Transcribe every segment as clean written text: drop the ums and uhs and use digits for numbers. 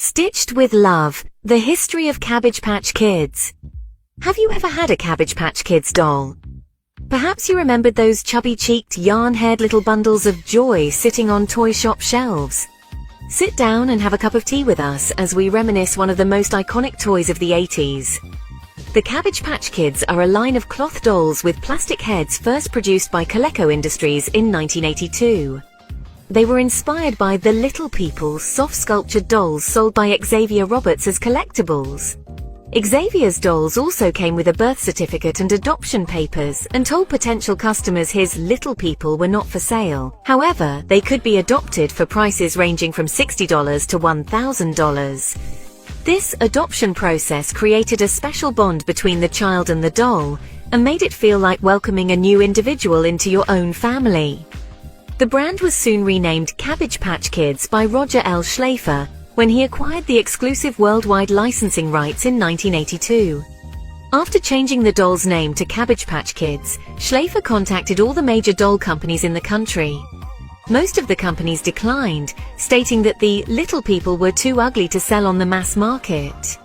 Stitched with Love, the history of Cabbage Patch Kids. Have you ever had a Cabbage Patch Kids doll? Perhaps you remembered those chubby-cheeked, yarn-haired little bundles of joy sitting on toy shop shelves. Sit down and have a cup of tea with us as we reminisce one of the most iconic toys of the 80s. The Cabbage Patch Kids are a line of cloth dolls with plastic heads first produced by Coleco Industries in 1982. They were inspired by the Little People soft-sculptured dolls sold by Xavier Roberts as collectibles. Xavier's dolls also came with a birth certificate and adoption papers and told potential customers his Little People were not for sale. However, they could be adopted for prices ranging from $60 to $1,000. This adoption process created a special bond between the child and the doll and made it feel like welcoming a new individual into your own family. The brand was soon renamed Cabbage Patch Kids by Roger L. Schlafer when he acquired the exclusive worldwide licensing rights in 1982. After changing the doll's name to Cabbage Patch Kids, Schlafer contacted all the major doll companies in the country. Most of the companies declined, stating that the Little People were too ugly to sell on the mass market.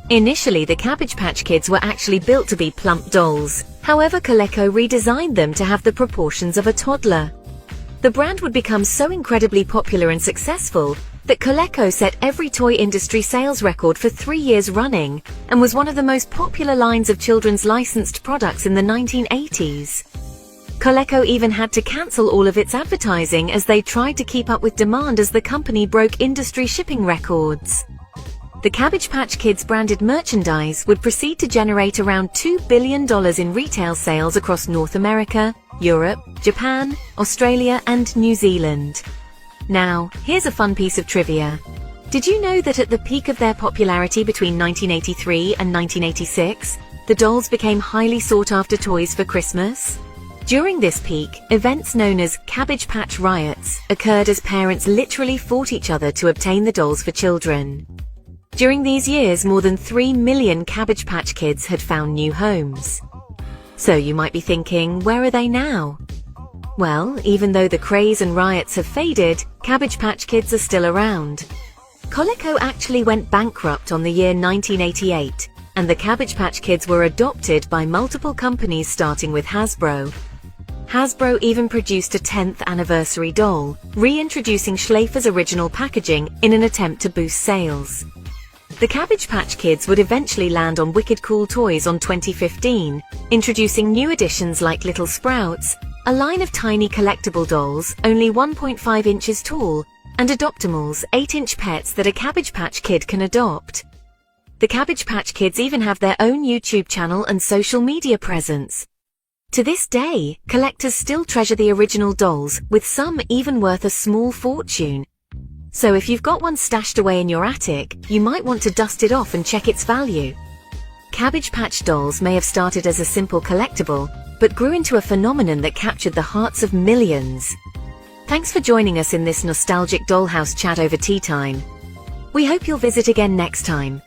Initially, the Cabbage Patch Kids were actually built to be plump dolls. However, Coleco redesigned them to have the proportions of a toddler. The brand would become so incredibly popular and successful that Coleco set every toy industry sales record for 3 years running and was one of the most popular lines of children's licensed products in the 1980s. Coleco even had to cancel all of its advertising as they tried to keep up with demand as the company broke industry shipping records. The Cabbage Patch Kids branded merchandise would proceed to generate around $2 billion in retail sales across North America, Europe, Japan, Australia, and New Zealand. Now, here's a fun piece of trivia. Did you know that at the peak of their popularity between 1983 and 1986, the dolls became highly sought-after toys for Christmas? During this peak, events known as Cabbage Patch Riots occurred as parents literally fought each other to obtain the dolls for children. During these years, more than 3 million Cabbage Patch Kids had found new homes. So you might be thinking, where are they now? Well, even though the craze and riots have faded, Cabbage Patch Kids are still around. Coleco actually went bankrupt on the year 1988, and the Cabbage Patch Kids were adopted by multiple companies starting with Hasbro. Hasbro even produced a 10th anniversary doll, reintroducing Schlafer's original packaging in an attempt to boost sales. The Cabbage Patch Kids would eventually land on Wicked Cool Toys on 2015, introducing new additions like Little Sprouts, a line of tiny collectible dolls only 1.5 inches tall, and Adoptimals, 8-inch pets that a Cabbage Patch Kid can adopt. The Cabbage Patch Kids even have their own YouTube channel and social media presence. To this day, collectors still treasure the original dolls, with some even worth a small fortune. So if you've got one stashed away in your attic, you might want to dust it off and check its value. Cabbage Patch dolls may have started as a simple collectible, but grew into a phenomenon that captured the hearts of millions. Thanks for joining us in this nostalgic dollhouse chat over tea time. We hope you'll visit again next time.